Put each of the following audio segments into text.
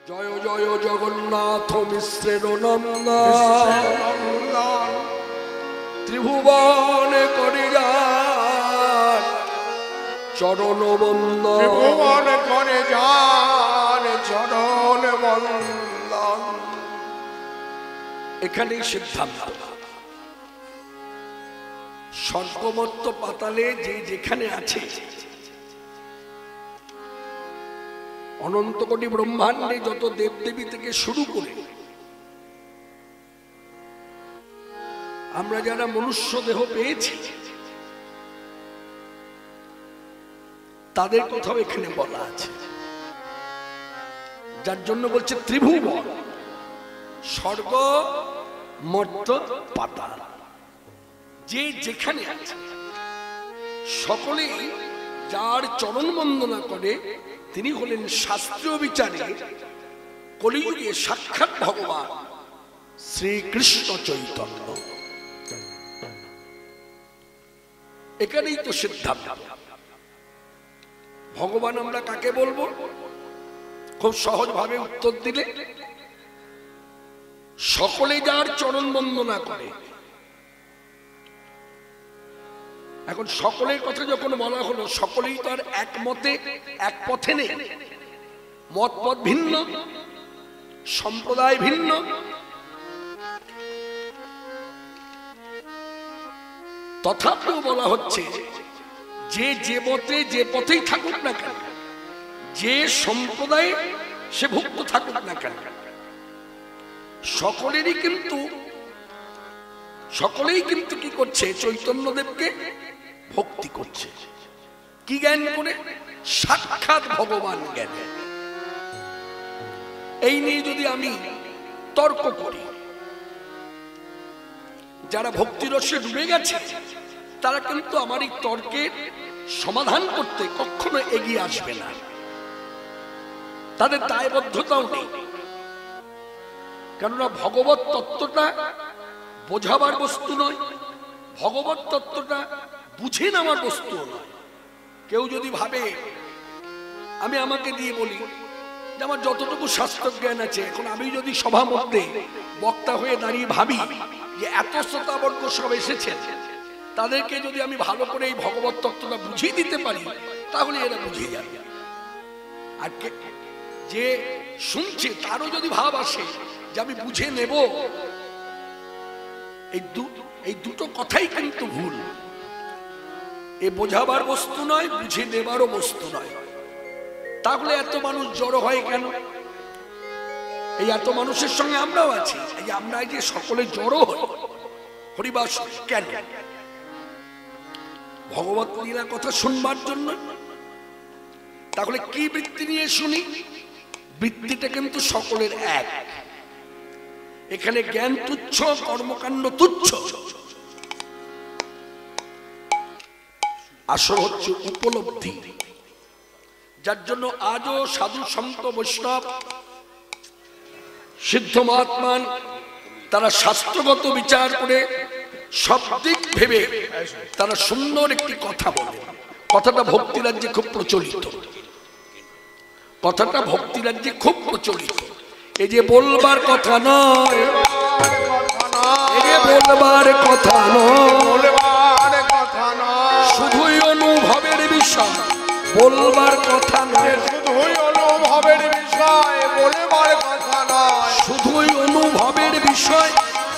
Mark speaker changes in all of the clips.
Speaker 1: জয় জয় জগন্নাথ মিশ্রের নন্দন ত্রিভুবনে করিযান চরণ বন্দন,
Speaker 2: ত্রিভুবন করে যান চরণ বন্দন।
Speaker 1: এখানেই সিদ্ধান্ত। স্বর্গমর্ত পাতালে যে যেখানে আছে, অনন্ত কোটি ব্রহ্মাণ্ডে যত দেবদেবী থেকে শুরু করে আমরা যারা মনুষ্য দেহ পেয়েছি তাদের কথাও এখানে বলা আছে। যার জন্য বলছে ত্রিভুবন, স্বর্গ মর্ত পাতাল, যে যেখানে আছে সকলেই যার চরণ বন্দনা করে তিনি হলেন শাস্ত্রীয় বিচারে কলিযুগে সাক্ষাৎ ভগবান শ্রীকৃষ্ণ চৈতন্য। এখানেই তো সিদ্ধান্ত। ভগবান আমরা কাকে বলবো? খুব সহজ ভাবে উত্তর দিলে, সকলে যার চরণ বন্দনা করে। এখন সকলের কথা যখন বলা হলো, সকলেই তো আর একমতে এক পথে নেই, মত পথ ভিন্ন, সম্প্রদায় ভিন্ন। তথাপিও বলা হচ্ছে যে যে মতে যে পথেই থাকুক না কেন, যে সম্প্রদায়ে সে ভুক্ত থাকুক না কেন, সকলেই কিন্তু কি করছে? চৈতন্যদেবকে ভক্তি করছে। কি জ্ঞান করে? সাক্ষাৎ ভগবান জ্ঞান। এই নিয়ে যদি আমি তর্ক করি, যারা ভক্তিরসে ডুবে গেছে তারা কিন্তু আমার এই তর্কের সমাধান করতে কখনো এগিয়ে আসবে না, তাদের দায়বদ্ধতাও নেই। কেননা ভগবত তত্ত্বটা বোঝাবার বস্তু নয়, ভগবত তত্ত্বটা বুঝে নেওয়ার বস্তু নয়। কেউ যদি ভাবে, আমি আমাকে দিয়ে বলি যে আমার যতটুকু শাস্ত্র জ্ঞান আছে, এখন আমি যদি সভা মধ্যে বক্তা হয়ে দাঁড়িয়ে ভাবি যে এত শ্রোতাবর্গ সব এসেছেন, তাদেরকে যদি আমি ভালো করে এই ভগবত তত্ত্বটা বুঝিয়ে দিতে পারি, তাহলে এরা বুঝিয়ে যাবে। আর যে শুনছে তারও যদি ভাব আসে যে আমি বুঝে নেব, এই দুটো কথাই কিন্তু ভুল। এ বোঝাবার বস্তু নয়, বুঝে নেবারও বস্তু নয়। তাহলে এত মানুষ জড়ো হয় কেন? এই এত মানুষের সঙ্গে আমরাও আছি, এই আমরা যে সকলে জড়ো হই হরিবাস কেন? ভগবত লীলা কথা শুনবার জন্য। তাহলে কি বৃত্তি নিয়ে শুনি? বৃত্তিটা কিন্তু সকলের এক। এখানে জ্ঞান তুচ্ছ, কর্মকাণ্ড তুচ্ছ, আসল হচ্ছে উপলব্ধি। যার জন্য আজও সাধু সন্ত বৈষ্ণব সিদ্ধ মহাত্মান তারা শাস্ত্রগত বিচার করে সব দিক ভেবে তারা সুন্দর একটি কথা বলে। কথাটা ভক্তিরাজ্যে খুব প্রচলিত, কথাটা ভক্তিরাজ্যে খুব প্রচলিত। এই যে বলবার কথা নয়, এই যে বলবার কথা নয়, শুধুই অনুভবের বিষয়, বলবার কথা নয়।
Speaker 2: শুধুই অনুভবের বিষয়, বলবার কথা নয়।
Speaker 1: শুধুই অনুভবের বিষয়,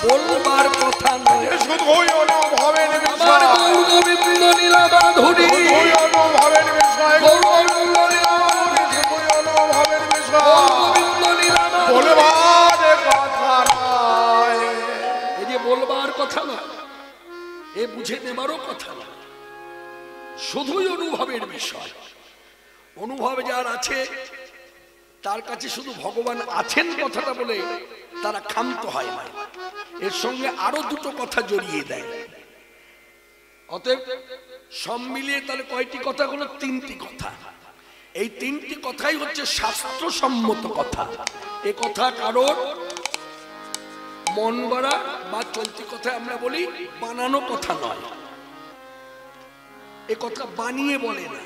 Speaker 1: বলবার কথা নয়।
Speaker 2: শুধুই অনুভবের
Speaker 1: আমার
Speaker 2: বিষয়,
Speaker 1: গৌর গোবিন্দ লীলা মাধুরী,
Speaker 2: শুধুই অনুভবের বিষয়,
Speaker 1: গৌর গোবিন্দ লীলা মাধুরী,
Speaker 2: শুধুই অনুভবের
Speaker 1: গৌর
Speaker 2: বিষয়,
Speaker 1: গোবিন্দ লীলা মাধুরী।
Speaker 2: বলবার কথা নয়।
Speaker 1: এই যে বলবার কথা না, এ বুঝে নেবারও কথা না, শুধুই অনুভবের বিষয়। অনুভব যার আছে তার কাছে শুধু ভগবান আছেন কথাটা বলে তারা ক্ষান্ত হয় না, এর সঙ্গে আরো দুটো কথা জড়িয়ে দেয়। অতএব সব মিলিয়ে তাহলে কয়টি কথা হলো? তিনটি কথা। এই তিনটি কথাই হচ্ছে শাস্ত্রসম্মত কথা। এ কথা কারোর মন গড়া বা চলতি কথা আমরা বলি, বানানো কথা নয়। এ কথা বানিয়ে বলে না,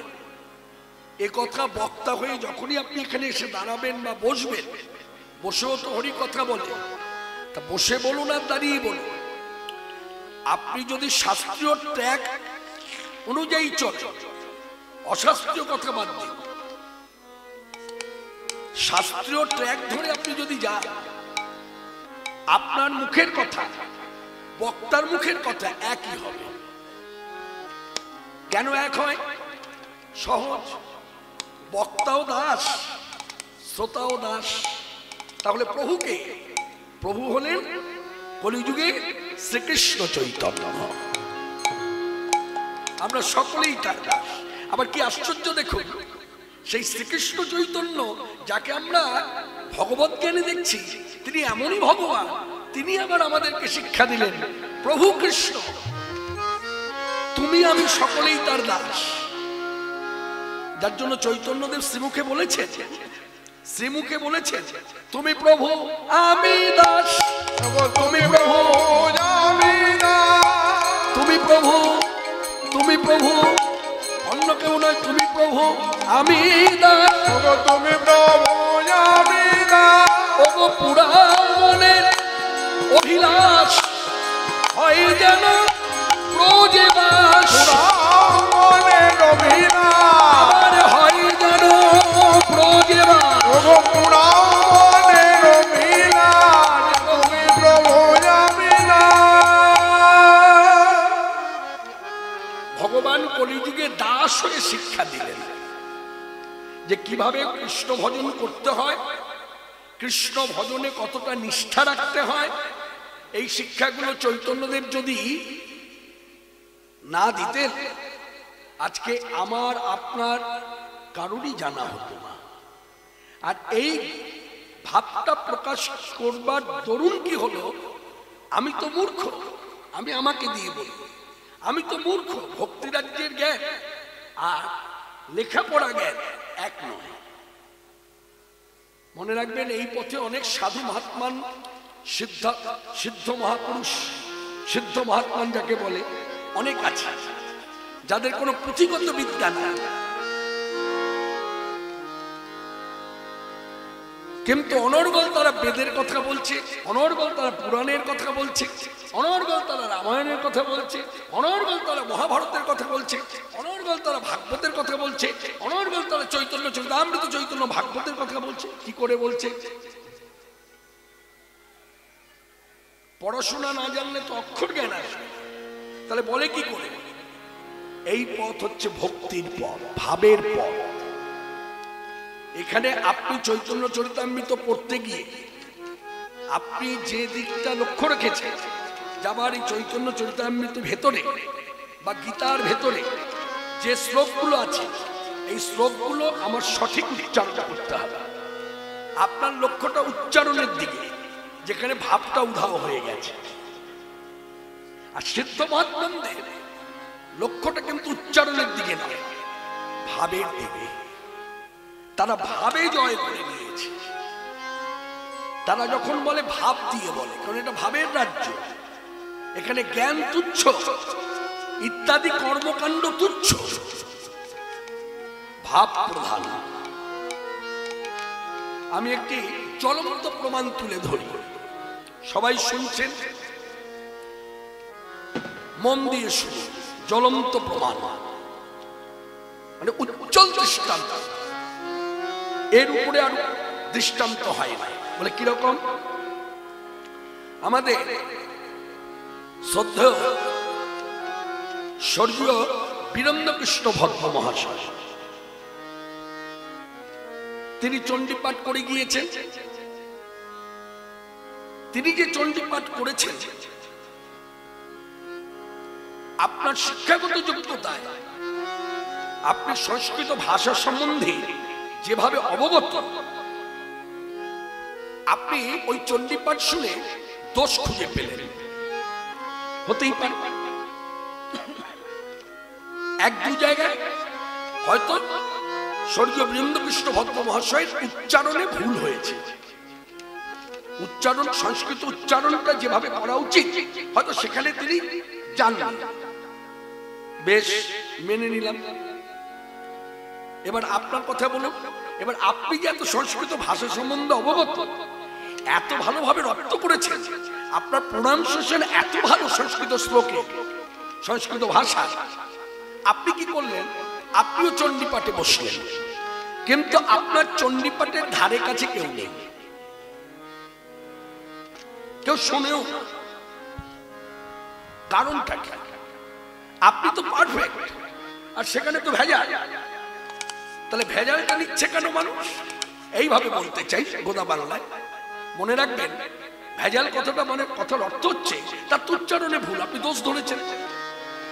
Speaker 1: এ কথা বক্তা হয়ে যখনই আপনি এখানে এসে দাঁড়াবেন বা বসবেন, বসেও তো হরি কথা বলে, তা বসে বলুন আর দাঁড়িয়ে বলুন। আপনি যদি শাস্ত্রীয় ট্র্যাক অনুযায়ী চলে, অশাস্ত্রীয় কথা বাদ দিন, শাস্ত্রীয় ট্র্যাক ধরে আপনি যদি যান, আপনার মুখের কথা বক্তার মুখের কথা একই হবে। কেন এক হয়? সহজ, বক্তাও দাস, শ্রোতাও দাস। তাহলে প্রভুকে, প্রভু হলেন কলিযুগে শ্রীকৃষ্ণ চৈতন্য, আমরা সকলেই তার দাস। আবার কি আশ্চর্য দেখুন, সেই শ্রীকৃষ্ণ চৈতন্য যাকে আমরা ভগবত জ্ঞানে দেখছি, তিনি এমনই ভগবান, তিনি আবার আমাদেরকে শিক্ষা দিলেন, প্রভু কৃষ্ণ তুমি আমি সকলেই তার দাস। যার জন্য চৈতন্যদেব শ্রীমুখে বলেছেন, শ্রীমুখে বলেছেন, তুমি প্রভু আমি দাস, তুমি প্রভু আমি দাস, তুমি প্রভু, তুমি প্রভু, অন্য কেউ নয়, তুমি প্রভু আমি দাস,
Speaker 2: তুমি প্রভু আমি দাস।
Speaker 1: ওগো পুরাণের অভিলাষ হয় যেন ব্রজে বাস,
Speaker 2: পুরাণের অভিলাষ
Speaker 1: হয় যেন ব্রজে বাস,
Speaker 2: ওগো পুরাণের অভিলাষ, তুমি প্রভু আমি দাস।
Speaker 1: ভগবান কলিযুগে দাস হয়ে শিক্ষা দিলেন যে কিভাবে কৃষ্ণ ভজন করতে হয়, কৃষ্ণ ভজনে কতটা নিষ্ঠা রাখতে হয়। এই শিক্ষাগুলো চৈতন্যদেব যদি না দিতেন, আজকে আমার আপনার কারোরই জানা হতো না। আর এই ভাবটা প্রকাশ করবার দরুন কি হলো, আমি তো মূর্খ, আমি আমাকে দিয়ে বলি, আমি তো মূর্খ। ভক্তিরাজ্যের জ্ঞান আর লেখাপড়া জ্ঞান এক নয়। মনে রাখবেন, এই পথে অনেক সাধু মহাত্মান, সিদ্ধ মহাপুরুষ, সিদ্ধ মহাত্মান যাকে বলে, অনেক আছে যাদের কোনো পুঁথিগত বিদ্যা নেই, কিন্তু অনর্গল তারা বেদের কথা বলছে, অনর্গল তারা পুরাণের কথা বলছে, অনর্গল তারা রামায়ণের কথা বলছে, অনর্গল তারা মহাভারতের কথা বলছে, অনর্গল তারা ভাগবতের কথা বলছে, অনর্গল তারা চৈতন্য চরিতামৃত চৈতন্য ভাগবতের কথা বলছে। কি করে বলছে? পড়াশোনা না জানলে তো অক্ষর জ্ঞান আসবে, তাহলে বলে কি করে? এই পথ হচ্ছে ভক্তির পথ, ভাবের পথ। এখানে আপনি চৈতন্য চরিতামৃত পড়তে গিয়ে আপনি যে দিকটা লক্ষ্য রেখেছেন, যাবার এই চৈতন্য চরিতামৃত ভেতরে বা গীতার ভেতরে যে শ্লোকগুলো আছে, এই শ্লোকগুলো আমার সঠিক উচ্চারণ করতে হবে। আপনার লক্ষ্যটা উচ্চারণের দিকে, যেখানে ভাবটা উধাও হয়ে গেছে। আর সিদ্ধ মহাত্মাদের লক্ষ্যটা কিন্তু উচ্চারণের দিকে নয়, ভাবের দিকে। তারা ভাবে জয় করে নিয়েছে। তারা যখন বলে ভাব দিয়ে বলে, কারণ এটা ভাবের রাজ্য। এখানে জ্ঞান তুচ্ছ, ইত্যাদি কর্মকাণ্ড তুচ্ছ, ভাব প্রধান। আমি একটি জ্বলন্ত প্রমাণ তুলে ধরি, সবাই শুনছেন, মন দিয়ে শুনুন। জ্বলন্ত প্রমাণ মানে উজ্জ্বল দৃষ্টান্ত, এর উপরে আর দৃষ্টান্ত হয় না। বলে কিরকম? আমাদের শ্রদ্ধেয় স্বর্গীয় বীরেন্দ্রকৃষ্ণ ভদ্র মহাশয়, তিনি চণ্ডীপাঠ করে গিয়েছেন। তিনি যে চণ্ডীপাঠ করেছেন, আপনার শিক্ষাগত যোগ্যতায় আপনি সংস্কৃত ভাষা সম্বন্ধে যেভাবে অবগত, আপনি ওই চণ্ডীপাঠ শুনে দোষ খুঁজে পেলেন। হতেই পারে এক দু জায়গায় হয়তো স্বর্গীয় বীরেন্দ্রকৃষ্ণ ভদ্র মহাশয়ের উচ্চারণে ভুল হয়েছে। উচ্চারণ, সংস্কৃত উচ্চারণটা যেভাবে করা উচিত, হয়তো সেখানে তিনি জানলেন। বেশ, মেনে নিলাম। এবার আপনার কথা বলুন, এবার আপনি যে এত সংস্কৃত ভাষা সম্বন্ধে অবগত, এত ভালোভাবে রপ্ত করেছেন, আপনার প্রোনাউন্সিয়েশন এত ভালো সংস্কৃত শ্লোকে, সংস্কৃত ভাষা, আপনি কি করলেন? আপনিও চণ্ডীপাঠে বসলেন, কিন্তু আপনার চণ্ডীপাঠের ধারে কাছে কেউ নেই, কেউ শোনেও। কারণটা কি? আপনি তো পারফেক্ট, আর সেখানে তো ভেজাল। তাহলে ভেজালটা নিচ্ছে কেন মানুষ? এইভাবে বলতে চাই গোদা বাংলায়। মনে রাখবেন, ভেজাল কথাটা মানে কথার অর্থ হচ্ছে তার উচ্চারণে ভুল, আপনি দোষ ধরেছেন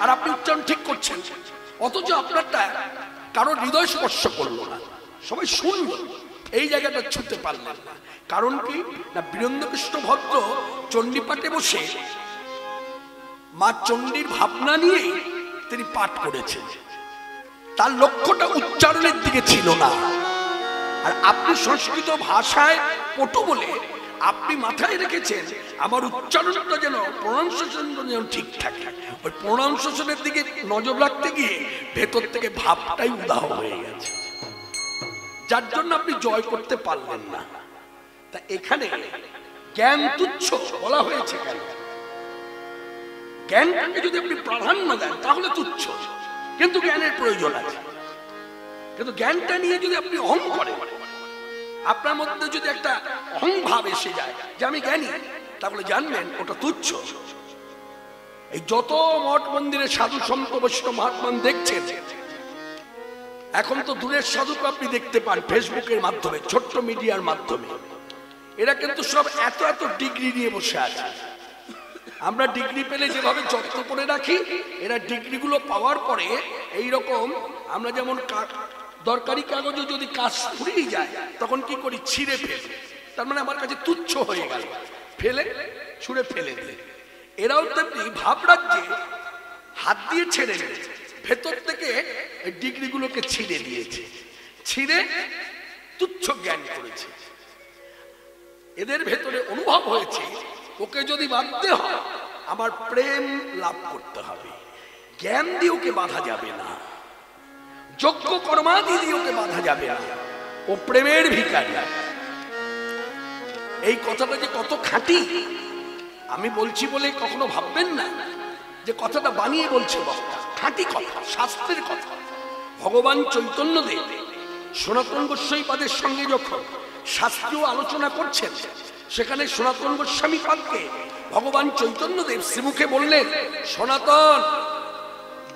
Speaker 1: আর আপনি উচ্চারণ ঠিক করছেন, অথচ আপনারটা কারো হৃদয় স্পর্শ করলো না, সবাই শুনল, এই জায়গাটা ছুঁতে পারলেন না। কারণ কি না, বীরেন্দ্রকৃষ্ণ ভদ্র চণ্ডীপাঠে বসে মা চণ্ডীর ভাবনা নিয়ে তিনি পাঠ করেছেন, তার লক্ষ্যটা উচ্চারণের দিকে ছিল না। আর আপনি সংস্কৃত ভাষায় পটু বলে আপনি মাথায় রেখেছেন আমার উচ্চারণটা যেন, প্রোনাউন্সিয়েশনটা যেন ঠিক থাকে। ওই প্রোনাউন্সিয়েশনের দিকে নজর রাখতে গিয়ে ভেতর থেকে ভাবটাই উদাহ হয়ে গেছে, যার জন্য আপনি জয় করতে পারলেন না। তা এখানে জ্ঞান তুচ্ছ বলা হয়েছে কেন? জ্ঞানটাকে যদি আপনি প্রাধান্য দেন তাহলে তুচ্ছ, কিন্তু জ্ঞানের প্রয়োজন আছে। কিন্তু জ্ঞানটা নিয়ে যদি আপনি অহং করেন, আপনার মধ্যে যদি একটা অহং ভাব এসে যায় যে আমি জ্ঞানী, তাহলে জানবেন ওটা তুচ্ছ। এই যত মঠ মন্দিরে সাধু সন্ত বৈষ্ণব মহাত্মা দেখছেন, এখন তো দূরের সাধুকে আপনি দেখতে পান ফেসবুকের মাধ্যমে, ছোট্ট মিডিয়ার মাধ্যমে। এরা কিন্তু সব এত এত ডিগ্রি নিয়ে বসে আছে। আমরা ডিগ্রি পেলে যেভাবে যত্ন করে রাখি, এরা ডিগ্রিগুলো পাওয়ার পরে এই রকম, আমরা যেমন দরকারি কাগজে যদি কাজ ফুরিয়ে যায় তখন কি করি, ছিঁড়ে ফেলে, তার মানে আমার কাছে তুচ্ছ হয়ে গেল, ফেলে ছুঁড়ে ফেলে দিলে। এরাও তেমনি ভাব রাজ্যে হাত দিয়ে ছেড়ে নিয়েছে, ভেতর থেকে এই ডিগ্রিগুলোকে ছিঁড়ে দিয়েছে, ছিঁড়ে তুচ্ছ জ্ঞান করেছে। এদের ভেতরে অনুভব হয়েছে ওকে যদি বাঁধতে হয় আমার প্রেম লাভ করতে হবে, জ্ঞান দিয়ে ওকে বাঁধা যাবে না, যজ্ঞ কর্মাদি দিয়ে ওকে বাঁধা যাবে না, ও প্রেমের ভিখারি। এই কথাটা যে কত খাঁটি আমি বলছি বলে কখনো ভাববেন না যে কথাটা বানিয়ে বলছে বক্তা, খাঁটি কথা, শাস্ত্রের কথা। ভগবান চৈতন্যদেব সনাতন গোস্বামীপাদের সঙ্গে যখন শাস্ত্রীয় আলোচনা করছেন, সেখানে সনাতন গোস্বামী পাদকে ভগবান চৈতন্যদেব শ্রীমুখে বললেন, সনাতন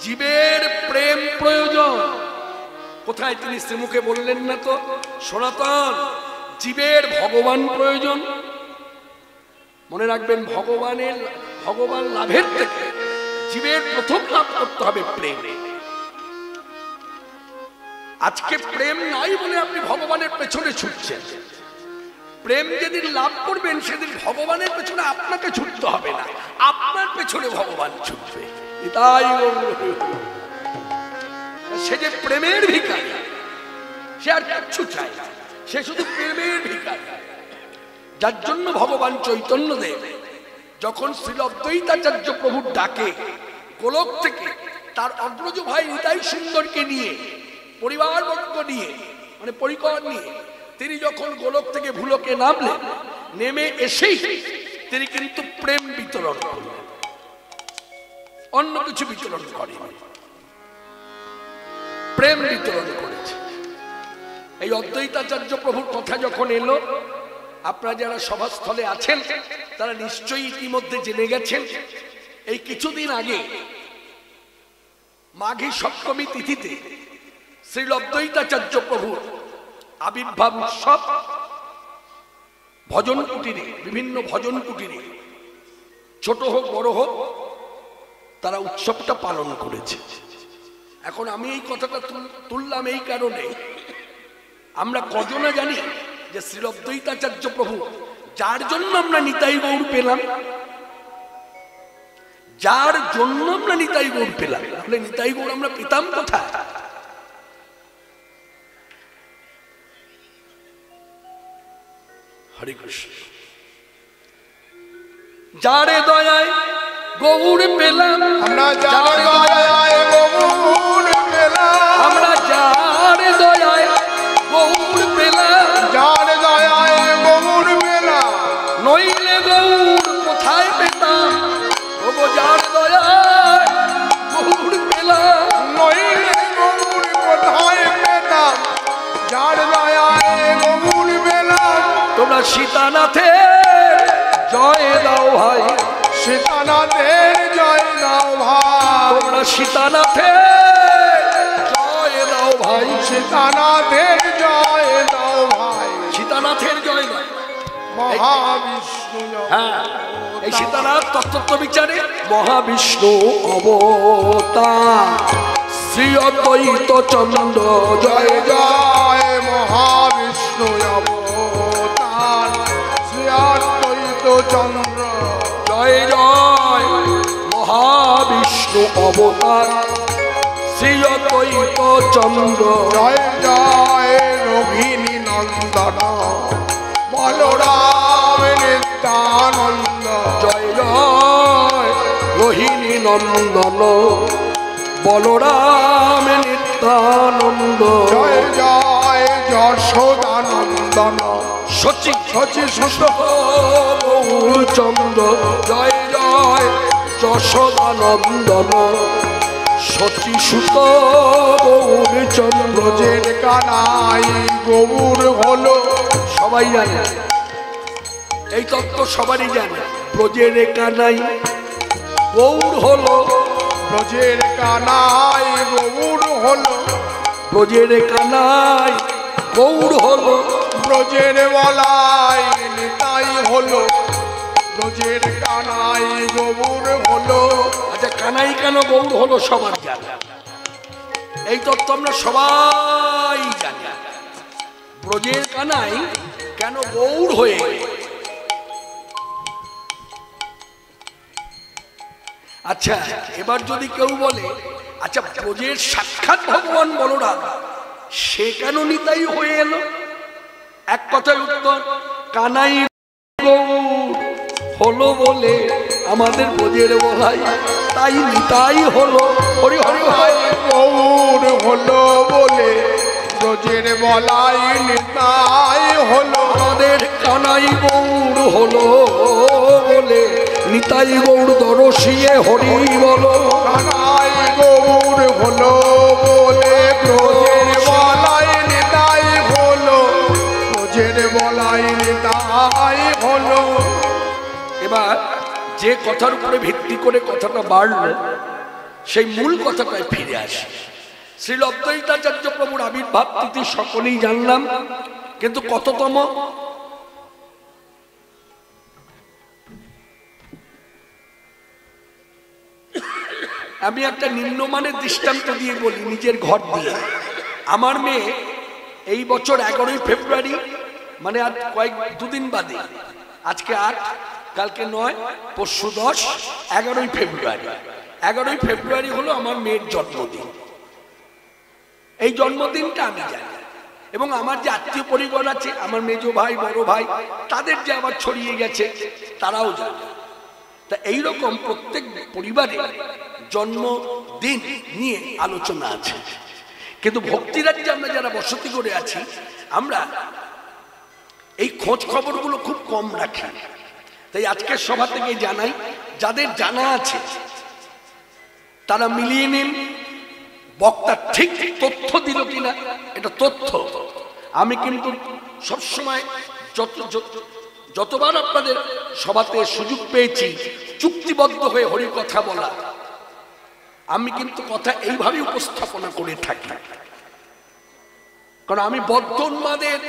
Speaker 1: জীবের প্রেম প্রয়োজন। কোথায় তিনি শ্রীমুখে বললেন না তো, সনাতন জীবের ভগবান প্রয়োজন। মনে রাখবেন, ভগবান লাভের থেকে জীবের প্রথম লাভ করতে হবে প্রেম। আজকে প্রেম নাই বলে আপনি ভগবানের পেছনে ছুটছেন। প্রেম যেদিন লাভ করবেন সেদিন ভগবানের পেছনে আপনাকে ছুটতে হবে না, আপনার পেছনে ভগবান ছুটবে। তাই সে যে প্রেমের ভিখারি, সে আর কিচ্ছু চায় না, সে শুধু প্রেমের ভিখারি। যার জন্য ভগবান চৈতন্যদেব যখন শ্রীল অদ্বৈতাচার্য প্রভুর ডাকে গোলক থেকে তার অগ্রজ ভাই নিতাই সুন্দরকে নিয়ে, পরিবারবর্গ নিয়ে, মানে পরিকর নিয়ে তিনি যখন গোলক থেকে ভুলকে নামলেন, নেমে এসেই তিনি কিন্তু প্রেম বিতরণ করলেন, অন্য কিছু বিতরণ করেন, প্রেম বিতরণ করেছে। এই অদ্বৈতাচার্য প্রভুর কথা যখন এলো, আপনারা যারা সভাস্থলে আছেন তারা নিশ্চয়ই ইতিমধ্যে জেনে গেছেন, এই কিছুদিন আগে মাঘী সপ্তমী তিথিতে শ্রী অদ্বৈতাচার্য প্রভুর আবির্ভাব উৎসব ভজন কুটিরে, বিভিন্ন ভজন কুটিরে, ছোট হোক বড় হোক, তারা উৎসবটা পালন করেছে। এখন আমি এই কথাটা তুললাম এই কারণে, আমরা কজনা জানি যে শ্রী অদ্বৈতাচার্য প্রভু যার জন্য আমরা নিতাই গৌর পেলাম, যার জন্য আমরা নিতাই গৌর পেলাম, তাহলে নিতাই গৌর আমরা পেতাম কোথায়? হরে কৃষ্ণ। যারে দয়ায় গৌর পেলাম আমরা, যারে দয়ায় গৌর পেলাম আমরা, যারে তোমরা সীতানাথে জয় দাও ভাই,
Speaker 2: সীতানাথের জয় দাও ভাই,
Speaker 1: তোমরা সীতানাথে জয় দাও ভাই,
Speaker 2: সীতানাথের জয় দাও ভাই,
Speaker 1: সীতানাথের জয় দাও।
Speaker 2: মহাবিষ্ণু
Speaker 1: হ্যাঁ, এই সীতানাথ তত্ত্ব বিচারে মহাবিষ্ণু অবতার, শ্রী অদ্বৈত চন্দ্র জয়
Speaker 2: জয় জয় মহাবিষ্ণু অবতার, শ্রী অদ্বৈত চন্দ্র
Speaker 1: জয় জয় মহাবিষ্ণু অবতার, শ্রী অদ্বৈত চন্দ্র
Speaker 2: জয় জয় রোহিণী নন্দন বলরাম নিত্যানন্দ,
Speaker 1: জয় জয় রোহিণী নন্দন বলরাম নিত্যানন্দ,
Speaker 2: জয় জয় যশোদানন্দন
Speaker 1: সচি
Speaker 2: শচী সুত
Speaker 1: চন্দ্র, জয় জয় যশোদানন্দন সচি সুত চন্দ্র।
Speaker 2: ব্রজের কানাই গৌর হলো,
Speaker 1: সবাই জানে এই তত্ত্ব, সবারই জানে। ব্রজের কানাই গৌর হলো,
Speaker 2: ব্রজের কানাই গৌর হলো,
Speaker 1: ব্রজের কানাই গৌর হলো,
Speaker 2: ব্রজের বলাই নিতাই হলো, ব্রজের কানাই গৌর হলো।
Speaker 1: আচ্ছা, কানাই কেন গৌর হলো সবার জানা, এই তত্ত্ব আমরা সবাই জানি। ব্রজের কানাই কেন গৌর হয়ে, আচ্ছা এবার যদি কেউ বলে আচ্ছা ব্রজের সাক্ষাৎ ভগবান বলরাম সে কেন নিতাই হয়ে এলো, এক কথার উত্তর, কানাই গৌর হলো বলে আমাদের ব্রজের বলাই, তাই নিতাই হলো। হরি হরি
Speaker 2: কানাই গৌর হলো বলে ব্রজের বলাই নিতাই হলো,
Speaker 1: আমাদের কানাই গৌর হলো বলে নিতাই গৌর দরশিয়ে হরি বলো।
Speaker 2: কানাই গৌর হলো বলে ব্রজের বলাই নিতাই হলো, ব্রজের বলাই নিতাই হলো।
Speaker 1: এবার যে কথার উপরে ভিত্তি করে কথাটা বাড়লো সেই মূল কথাটায় ফিরে আসে। শ্রী অদ্বৈতাচার্য প্রভুর আবির্ভাব তিথি সকলেই জানলাম, কিন্তু কততম? আমি একটা নিম্নমানের দৃষ্টান্ত দিয়ে বলি, নিজের ঘর দিয়ে। আমার মেয়ে এই বছর 11ই ফেব্রুয়ারি, মানে আজ দুদিন বাদে, আজকে 8, কালকে 9, পরশু 10, 11ই ফেব্রুয়ারি। 11ই ফেব্রুয়ারি হলো আমার মেয়ের জন্মদিন। এই জন্মদিনটা আমি জানি, এবং আমার যে আত্মীয় পরিবার আছে, আমার মেজো ভাই বড় ভাই, তাদের যে আবার ছড়িয়ে গেছে তারাও জানে। তা এইরকম প্রত্যেক পরিবারে জন্মদিন নিয়ে আলোচনা আছে, কিন্তু ভক্তিরাজ্যে আমরা যারা বসতি করে আছি আমরা এই খোঁজ খবরগুলো খুব কম রাখি। তাই আজকের সভা থেকে জানাই, যাদের জানা আছে তারা মিলিয়ে নিন বক্তা ঠিক তথ্য দিল কিনা। এটা তথ্য। আমি কিন্তু সবসময় যতবার আপনাদের সভাতে সুযোগ পেয়েছি চুক্তিবদ্ধ হয়ে হরি কথা বলা, আমি কিন্তু কথা এইভাবে উপস্থাপনা করে থাকি, কারণ আমি বদ্ধ উন্মাদের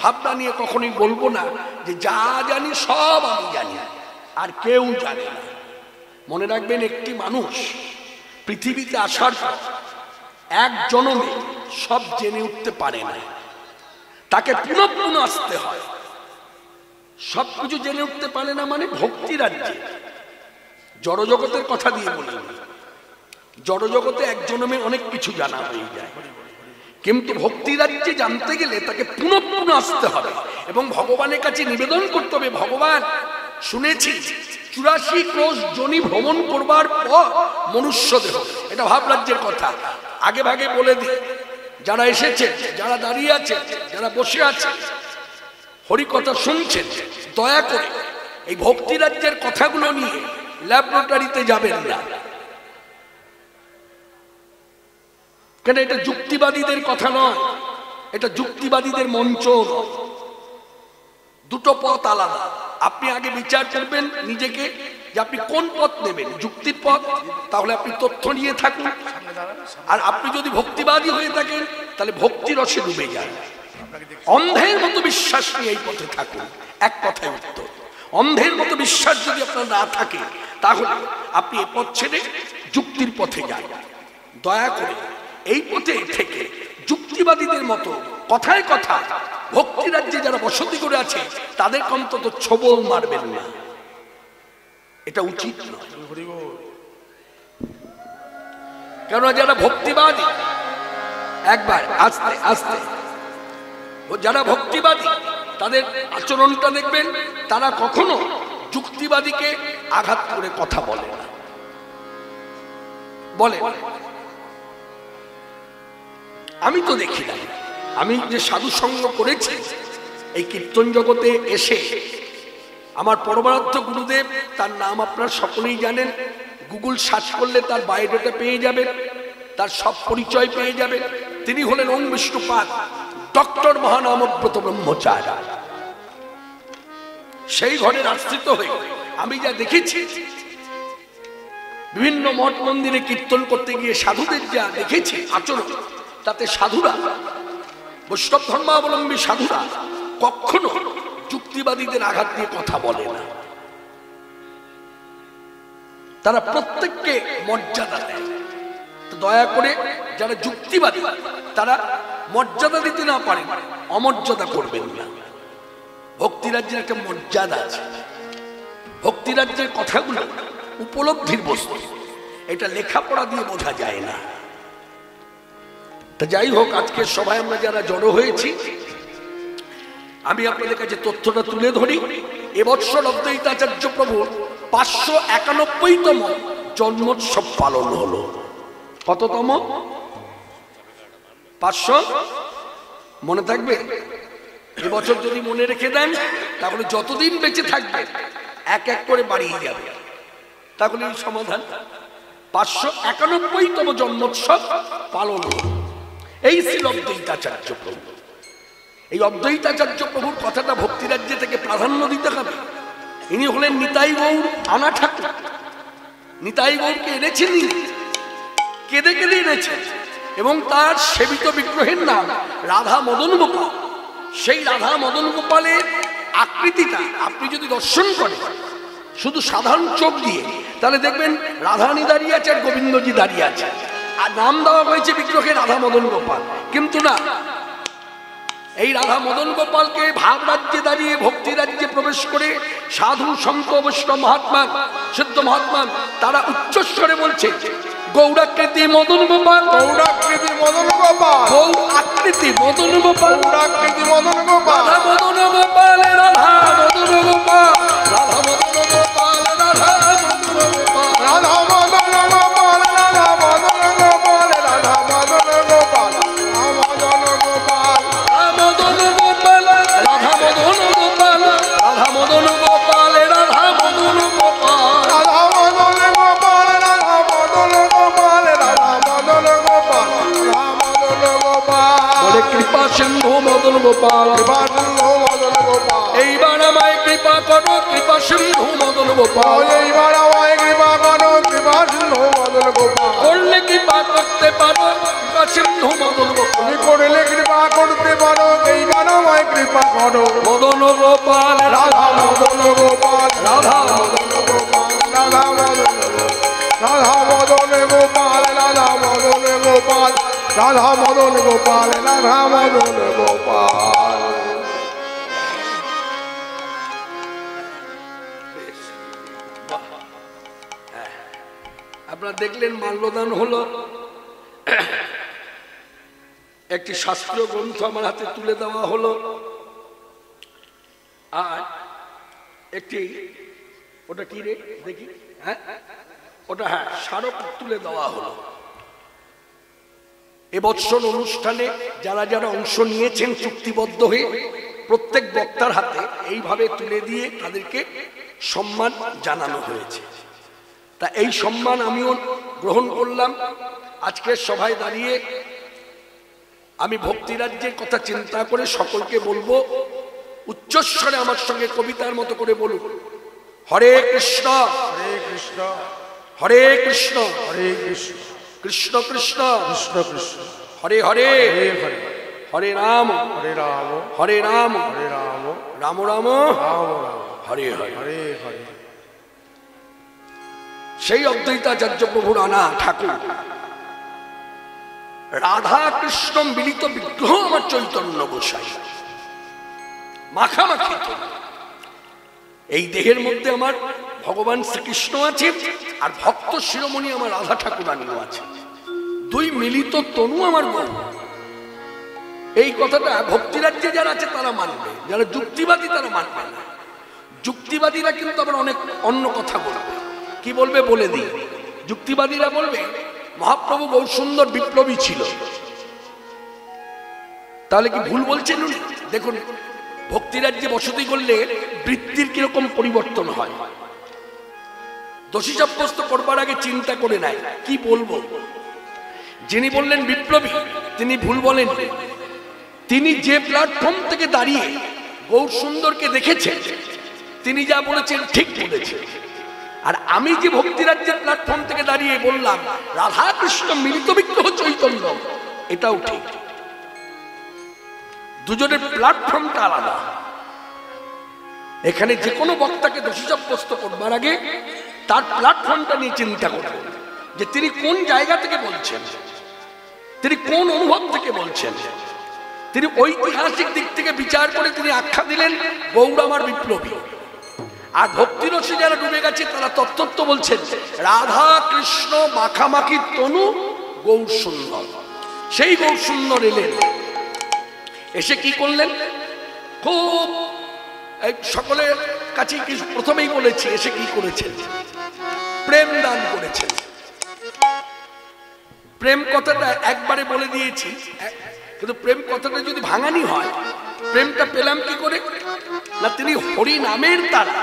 Speaker 1: ভাবনা নিয়ে কখনোই বলবো না যে যা জানি সব আমি জানি আর কেউ জানে না। মনে রাখবেন, একটি মানুষ পৃথিবীতে আসার পর এক জন্মে সব জেনে উঠতে পারে না, তাকে পুনঃ পুনঃ আসতে হয়। সবকিছু জেনে উঠতে পারে না মানে ভক্তি রাজ্যে, জড়জগতের কথা দিয়ে বলি, জড়জগতে এক জন্মে অনেক কিছু জানা হয়ে যায়, কিন্তু ভক্তি রাজ্যে জানতে গেলে তাকে পুনঃ পুনঃ আসতে হবে এবং ভগবানের কাছে নিবেদন করতে হবে, ভগবান শুনেছি 84 ক্রোশ যোনি ভ্রমণ করবার পর মনুষ্য দেহ, এটা ভাবরাজ্যের কথা। আগে ভাগে বলে দিই, যারা এসেছে, যারা দাঁড়িয়ে আছে, যারা বসে আছে, হরিকথা শুনছেন, দয়া করে এই ভক্তি রাজ্যের কথাগুলো নিয়ে ল্যাবরেটরিতে যাবেন না, কেন এটা যুক্তিবাদীদের কথা নয়, এটা যুক্তিবাদীদের মঞ্চ নয়। দুটো পথ আলাদা। আপনি আগে বিচার করবেন নিজেকে যে আপনি কোন পথ নেবেন, যুক্তির পথ, তাহলে আপনি তথ্য নিয়ে থাকুন। আর আপনি যদি ভক্তিবাদী হয়ে থাকেন তাহলে ভক্তি রসে ডুবে যান। অন্ধের মতো বিশ্বাস নিয়ে এই পথে থাকুন, এক কথায় উত্তর। অন্ধের মতো বিশ্বাস যদি আপনার না থাকে তাহলে আপনি এই পথ ছেড়ে যুক্তির পথে যান। দয়া করে এই পথে থেকে যুক্তিবাদীদের মতো কথায় কথা ভক্তি রাজ্যে যারা বসতি করে আছে তাদের অন্তত ছোবল মারবেন না, এটা উচিত নয়। কেননা যারা ভক্তিবাদী, একবার আস্তে আস্তে যারা ভক্তিবাদী তাদের আচরণটা দেখবেন, তারা কখনো যুক্তিবাদীকে আঘাত করে কথা বলে না। বলে আমি তো দেখি না, আমি যে সাধু সঙ্গ করেছি এই কীর্তন জগতে এসে, আমার পরমারাধ্য গুরুদেব, তার নাম আপনারা সকলেই জানেন, গুগল সার্চ করলে তার বায়োডাটা পেয়ে যাবেন, তার সব পরিচয় পেয়ে যাবেন। তিনি হলেন ওম বিষ্ণুপাদ ডক্টর মহানামব্রত ব্রহ্মচারী। সেই ঘরের আশ্রিত হয়ে আমি যা দেখেছি, বিভিন্ন মঠ মন্দিরে কীর্তন করতে গিয়ে সাধুদের যা দেখেছি আচরণ, তাতে সাধুরা, বৈষ্ণব ধর্মাবলম্বী সাধুরা কখনো যুক্তিবাদীদের আঘাত দিয়ে কথা বলে না। তারা প্রত্যেককে মর্যাদা দেয়। দয়া করে যারা যুক্তিবাদী তারা মর্যাদা দিতে না পারেন, অমর্যাদা করবেন না। ভক্তিরাজ্যের একটা মর্যাদা আছে। ভক্তিরাজ্যের কথাগুলো উপলব্ধির বস্তু, এটা লেখাপড়া দিয়ে বোঝা যায় না। তা যাই হোক, আজকে সবাই আমরা যারা জড়ো হয়েছি, আমি আপনাদের কাছে তথ্যটা তুলে ধরি। এবছর অদ্বৈতাচার্য প্রভুর 591তম জন্মোৎসব পালন হলো। কততম? 500 মনে থাকবে? এবছর যদি মনে রেখে দেন তাহলে যতদিন বেঁচে থাকবে এক এক করে বাড়িয়ে যাবে, তাহলে সমাধান। 591তম জন্মোৎসব পালন হলো। এই ছিল অদ্বৈতাচার্য প্রভু। এই অদ্বৈতাচার্য প্রভুর কথাটা ভক্তিরাজ্য থেকে প্রাধান্য দিতে হবে। ইনি হলেন নিতাই গৌর আনা ঠাকুর। নিতাই গৌরকে এনেছেন, কেঁদে কেঁদে এনেছেন, এবং তার সেবিত বিগ্রহের নাম রাধা মদন গোপাল। সেই রাধা মদন গোপালের আকৃতিটা আপনি যদি দর্শন করেন শুধু সাধারণ চোখ দিয়ে, তাহলে দেখবেন রাধারানী দাঁড়িয়ে আছে আর গোবিন্দজি দাঁড়িয়ে আছে, আর নাম দেওয়া হয়েছে বিগ্রহে রাধা মদন গোপাল। কিন্তু না, এই রাধা মদন গোপালকে ভাব রাজ্যে দাঁড়িয়ে ভক্তি রাজ্যে প্রবেশ করে সাধু সন্ত বৈষ্ণব মহাত্মা সিদ্ধ মহাত্মা তারা উচ্চস্বরে বলছে, গৌরাকৃতি মদন গোপাল,
Speaker 2: গৌরাকৃতি মদন গোপাল,
Speaker 1: গৌ আকৃতি মদন গোপাল,
Speaker 2: গৌরাকৃতি মদন গোপাল,
Speaker 1: রাধা মদন গোপাল, রাধা মদন গোপাল, রাধা মদন গোপাল, রাধা মদন গোপাল,
Speaker 2: রাধা মদন গোপাল, রাধা মদন গোপাল, রাধা মদন গোপাল, মদন গোপাল,
Speaker 1: মদন গোপাল, রাধা মদন গোপাল, রাধা মদন গোপাল, রাধা মদন গোপাল,
Speaker 2: রাধা মদন গোপাল, রাধা মদন গোপাল, রাধা মদন গোপাল, রাধা মদন গোপাল।
Speaker 1: বলে কৃপা সিন্ধু মদন গোপাল,
Speaker 2: কৃপা সিন্ধু মদন গোপাল,
Speaker 1: এইবার আমায় কৃপা করো, কৃপা সিন্ধু মদন গোপাল,
Speaker 2: এইবার আমায় কৃপা করো, কৃপা সিন্ধু মদন গোপাল,
Speaker 1: করলে কৃপা করতে পারো, কৃপা সিন্ধু মদন গোপাল,
Speaker 2: তুমি করলে কৃপা করতে পারো, এইবার আমায় কৃপা করো।
Speaker 1: মদন গোপাল,
Speaker 2: রাধা মদন গোপাল,
Speaker 1: রাধা
Speaker 2: মদন গোপাল, রাধা মদন গোপাল, রাধা মদন গোপাল, রাধা মদন গোপাল, রাধা মদন গোপাল, রাধা মদন গোপাল।
Speaker 1: আপনারা দেখলেন মাল্যদান হলো, একটি শাস্ত্রীয় গ্রন্থ আমার হাতে তুলে দেওয়া হলো, আর একটি ওটা কি রে দেখি, হ্যাঁ ওটা, হ্যাঁ স্মারক তুলে দেওয়া হলো। এবছর অনুষ্ঠানে যারা যারা অংশ নিয়েছেন চুক্তিবদ্ধ হয়ে প্রত্যেক বক্তার হাতে এইভাবে তুলে দিয়ে তাদেরকে সম্মান জানানো হয়েছে। তা এই সম্মান আমিও গ্রহণ করলাম। আজকের সভায় দাঁড়িয়ে আমি ভক্তিরাজ্যের কথা চিন্তা করে সকলকে বলবো উচ্চস্বরে আমার সঙ্গে কবিতার মতো করে বলুন, হরে কৃষ্ণ
Speaker 2: হরে কৃষ্ণ
Speaker 1: হরে কৃষ্ণ
Speaker 2: হরে কৃষ্ণ
Speaker 1: কৃষ্ণ কৃষ্ণ
Speaker 2: কৃষ্ণ কৃষ্ণ
Speaker 1: হরে হরে
Speaker 2: হরে হরে
Speaker 1: হরে রাম
Speaker 2: হরে রাম
Speaker 1: হরে রাম
Speaker 2: হরে রাম
Speaker 1: রাম রাম
Speaker 2: রাম রাম
Speaker 1: হরে হরে।
Speaker 2: হরে হরে।
Speaker 1: সেই অদ্বৈতাচার্য প্রভুর আনা ঠাকুর রাধা কৃষ্ণ মিলিত বিগ্রহ আমার চৈতন্য গোসাই, মাখামাখি তো। এই দেহের মধ্যে আমার ভগবান শ্রীকৃষ্ণ আছে, আর ভক্ত শিরোমণি আমার রাধা ঠাকুরানীও আছে, দুই মিলিত তনু আমার গৌর। এই কথাটা ভক্তিরাজ্যে যারা আছে তারা মানবে, যারা যুক্তিবাদী তারা মানবে না। যুক্তিবাদীরা কিন্তু আবার অনেক অন্য কথা বলবে। কি বলবে বলে দিই, যুক্তিবাদীরা বলবে মহাপ্রভু গৌরসুন্দর বিপ্লবী ছিল। তাহলে কি ভুল বলছেন উনি? দেখুন, ভক্তিরাজ্যে বসতি করলে বৃত্তির কিরকম পরিবর্তন হয়। দোষী সাব্যস্ত করবার আগে চিন্তা করে নেয় কি বলবো। যিনি বললেন বিপ্লবী তিনি ভুল বলেন। তিনি যে প্ল্যাটফর্ম থেকে দাঁড়িয়ে গৌরসুন্দরকে দেখেছেন, তিনি যা বলেছেন ঠিক বলেছেন। আর আমি যে ভক্তিরাজ্যের প্ল্যাটফর্ম থেকে দাঁড়িয়ে বললাম রাধা কৃষ্ণ মিলিত বিগ্রহ চৈতন্য, এটাও ঠিক। দুজনের প্ল্যাটফর্মটা আলাদা। এখানে যে কোনো বক্তাকে দোষী সাব্যস্ত করবার আগে তার প্ল্যাটফর্মটা নিয়ে চিন্তা করবেন, যে তিনি কোন জায়গা থেকে বলছেন, তিনি কোন অনুভব থেকে বলছেন। তিনি ঐতিহাসিক দিক থেকে বিচার করে তিনি আখ্যা দিলেন গৌর আমার বিপ্লবী। আর ভক্তিরসে যারা ডুবে গেছে তারা তত্ত্ব বলছেন রাধা কৃষ্ণ মাখামাখি তনু গৌর সুন্দর। সেই গৌর সুন্দর এলেন, এসে কি করলেন, খুব সকলের কাছে প্রথমেই বলেছি, এসে কি করেছেন, প্রেম দান করেছেন। প্রেম কথাটা একবারে বলে দিয়েছি, কিন্তু প্রেম কথাটা যদি ভাঙানি হয়, প্রেমটা পেলাম কি করে না, তিনি হরি নামের দ্বারা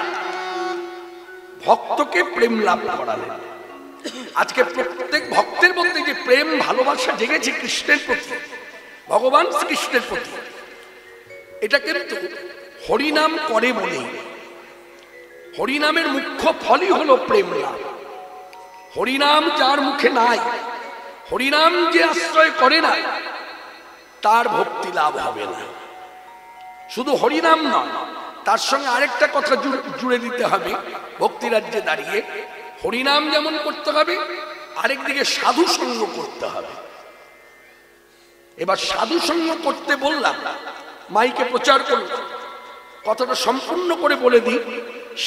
Speaker 1: ভক্তকে প্রেম লাভ করালেন। আজকে প্রত্যেক ভক্তের মধ্যে যে প্রেম ভালোবাসা জেগেছে কৃষ্ণের প্রতি, ভগবান শ্রীকৃষ্ণের প্রতি, এটা কিন্তু হরিনাম করে বলেই। হরিনামের মুখ্য ফলই হলো প্রেম লাভ। হরিনাম যার মুখে নাই, হরিনাম যে আশ্রয় করে না, তার ভক্তি লাভ হবে না। শুধু হরিনাম নয়, তার সঙ্গে আরেকটা কথা জুড়ে দিতে হবে ভক্তিরাজ্যে দাঁড়িয়ে। হরিনাম যেমন করতে হবে, আরেকদিকে সাধু সঙ্গ করতে হবে। এবার সাধু সঙ্গ করতে বললাম, মাইকে প্রচার করুন, কথাটা সম্পূর্ণ করে বলে দিই।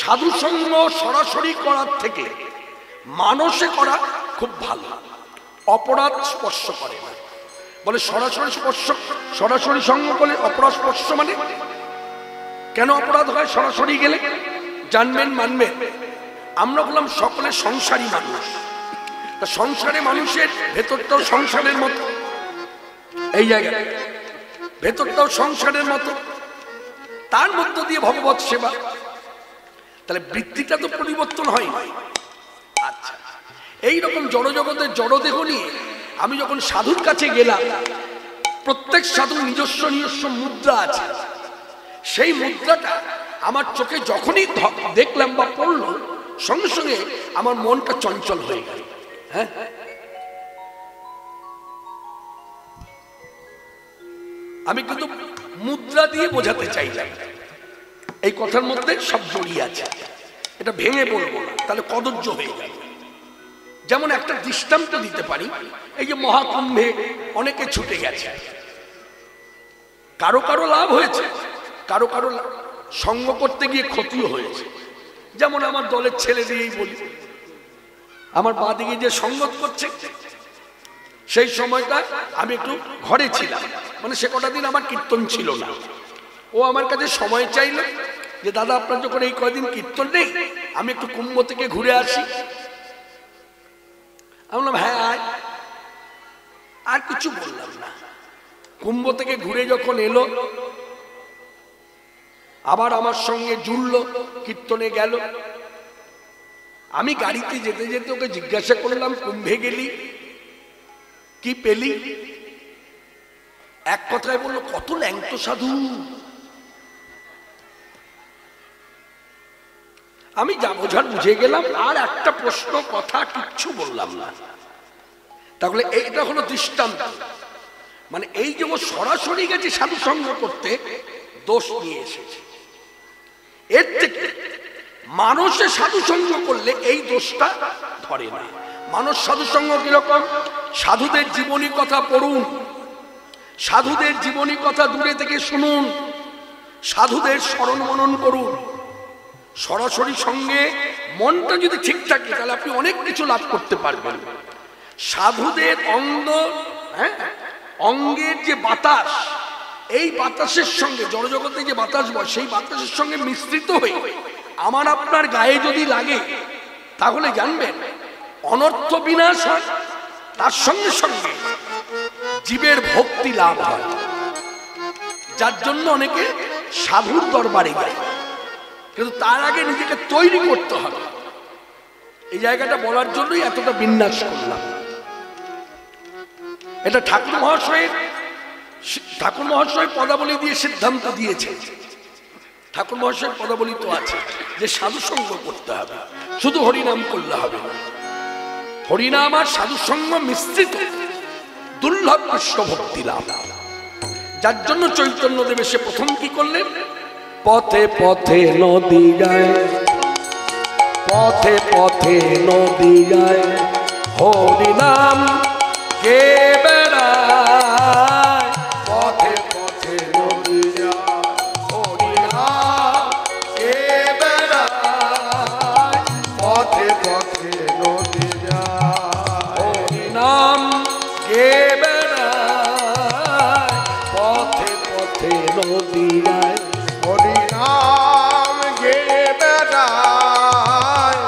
Speaker 1: সাধু সঙ্গ সরাসরি করার থেকে মানসে করা খুব ভালো, অপরাধ স্পর্শ করে না। বলে সরাসরি সঙ্গ করলে অপরাধ স্পর্শ মানে কেন অপরাধ হয়? সরাসরি গেলে জানবেন মানবেন, আমরা বললাম সকলে সংসারী মানুষ, তা সংসারে মানুষের ভেতরটাও সংসারের মতো, এই জায়গায় ভেতরটাও সংসারের মতো, তার মধ্য দিয়ে ভগবত সেবা। তাহলে বৃত্তিটা তো পরিবর্তন হয় না। আচ্ছা, এইরকম জড়জগতের জড়দেহ নিয়ে আমি যখন সাধুর কাছে গেলাম, প্রত্যেক সাধুর নিজস্ব নিজস্ব মুদ্রা আছে। সেই মুদ্রাটা আমার চোখে যখনই দেখলাম বা পড়লো, সঙ্গে সঙ্গে আমার মনটা চঞ্চল হয়ে গেল। হ্যাঁ, আমি কিন্তু মুদ্রা দিয়ে বোঝাতে চাইলাম, এই কথার মধ্যে সব জড়িয়ে আছে, এটা ভেঙে বলবো না, তাহলে কদর্য হয়ে গেল। যেমন একটা দৃষ্টান্ত দিতে পারি, এই যে মহাকুম্ভে অনেকে ছুটে গেছে, কারো কারো লাভ হয়েছে, কারো কারো সঙ্গ করতে গিয়ে ক্ষতিও হয়েছে। যেমন আমার দলের ছেলে দিয়েই বলি, আমার বাঁদিকে যে সঙ্গত করছে, সেই সময়টা আমি একটু ঘরে ছিলাম, মানে সে কটা দিন আমার কীর্তন ছিল না। ও আমার কাছে সময় চাইলে যে দাদা আপনার যখন এই কয়দিন কীর্তন নেই, আমি একটু কুম্ভ থেকে ঘুরে আসি। আমি বললাম হ্যাঁ আয়, আর কিছু বললাম না। কুম্ভ থেকে ঘুরে যখন এলো, আবার আমার সঙ্গে জুড়লো, কীর্তনে গেল। আমি গাড়িতে যেতে যেতে ওকে জিজ্ঞাসা করলাম, কুম্ভে গেলি কি পেলি? এক কথায় বললো, কত ল্যাংটো সাধু, আমি যা বোঝার বুঝে গেলাম, আর একটা প্রশ্ন কথা কিচ্ছু বললাম না। তাহলে এইটা হলো দৃষ্টান্ত। মানে এই যে ও সরাসরি গেছে সাধু সঙ্গ করতে, দোষ নিয়ে এসেছে। এর থেকে মানুষে সাধু সঙ্গ করলে এই দোষটা ধরে না। মানুষ সাধু সঙ্গ কিরকম? সাধুদের জীবনী কথা পড়ুন, সাধুদের জীবনী কথা দূরে থেকে শুনুন, সাধুদের স্মরণ মনন করুন। সরাসরি সঙ্গে মনটা যদি ঠিক থাকে তাহলে আপনি অনেক কিছু লাভ করতে পারবেন। সাধুদের অঙ্গের যে বাতাস, এই বাতাসের সঙ্গে জড়জগতে যে বাতাস বয়, সেই বাতাসের সঙ্গে মিশ্রিত হয়ে আমার আপনার গায়ে যদি লাগে, তাহলে জানবেন অনর্থ বিনাশ হয়, তার সঙ্গে সঙ্গে জীবের ভক্তি লাভ হয়। যার জন্য অনেকে সাধুর দরবারে যায়, কিন্তু তার আগে নিজেকে তৈরি করতে হবে। এই জায়গাটা বলার জন্যই এতটা বিন্যাস করলাম। এটা ঠাকুর মহাশয় পদাবলী দিয়ে সিদ্ধান্ত দিয়েছে। ঠাকুর মহাশয়ের পদাবলী তো আছে যে সাধু সঙ্গ করতে হবে, শুধু হরিনাম করলে হবে না। হরিনাম আর সাধু সঙ্গ মিশ্রিত দুর্লভ কৃষ্ণ ভক্তি লাভ। যার জন্য চৈতন্যদেব সে প্রথম কি করলেন? পথে পথে নদী যায়, পথে পথে নদী যায়, হরিনাম কে বেড়ায়। পথে পথে নদী যায়, হরিনাম কে বেড়ায়।
Speaker 2: পথে পথে নদী যায়,
Speaker 1: হরিনাম কে বেড়ায়। পথে পথে নদী যায়,
Speaker 2: হরিনাম গে বেড়ায়।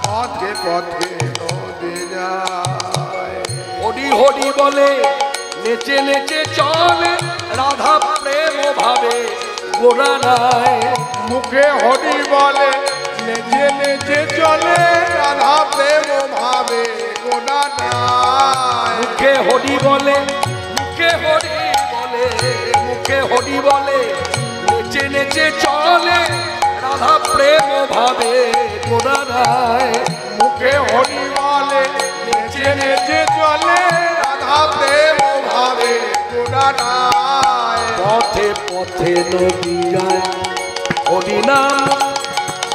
Speaker 2: পথে পথে নদী যায়,
Speaker 1: হরি হরি বলে নেচে নেচে চলে, রাধা প্রেম ভাবে গোড়া নাই।
Speaker 2: মুখে হরি বলে নেচে নেচে চলে, রাধা প্রেম ভাবে গোনা নাই।
Speaker 1: মুখে হরি বলে, মুখে হরি বলে, মুখে হরি বলে নেচে নেচে চলে, রাধা প্রেম ভাবে গোড়া নাই।
Speaker 2: মুখে হরি বলে নেচে নেচে চলে, রাধা প্রেম ভাবে গোনা নাই।
Speaker 1: পথে পথে নদী যায়, হরিনাম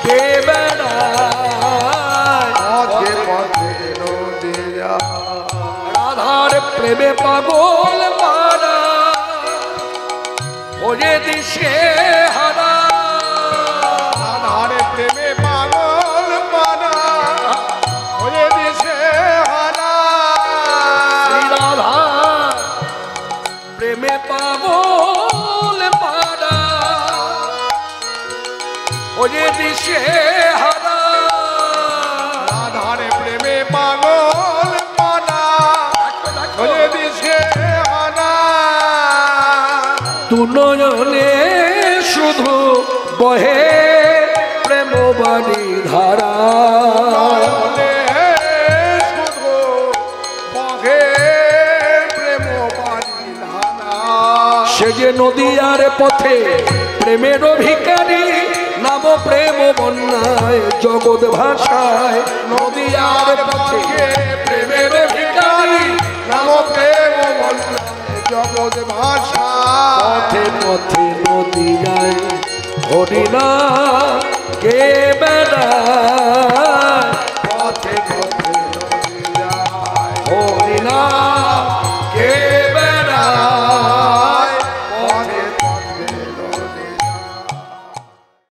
Speaker 1: কে বেড়ায়।
Speaker 2: পথে পথে নদী যায়,
Speaker 1: রাধার প্রেমে পাগল পারা, হয়ে দিশে হারা।
Speaker 2: রাধার প্রেমে পাগল পারা, হয়ে দিশে হারা।
Speaker 1: শ্রী রাধা প্রেমে পাগল পারা, হয়ে দিশে হারা।
Speaker 2: রাধার প্রেমে পাগল পারা, হয়ে দিশে হারা।
Speaker 1: তু নয়নে শুধু বহে প্রেম বাণী ধারা।
Speaker 2: নয়নে শুধু বহে প্রেম বাণী ধারা।
Speaker 1: সে যে নদীয়ার পথে প্রেমের ভিখারি, নাম প্রেম বন্যায় জগৎ ভাষায়। নদীয়ার পথে প্রেমের ভিখারি,
Speaker 2: নাম প্রেম বন্যায় জগৎ ভাষা।
Speaker 1: পথে পথে নদী যায়, হরিনাম কে বেড়ায়।
Speaker 2: পথে পথে নদী যায়,
Speaker 1: হরিনাম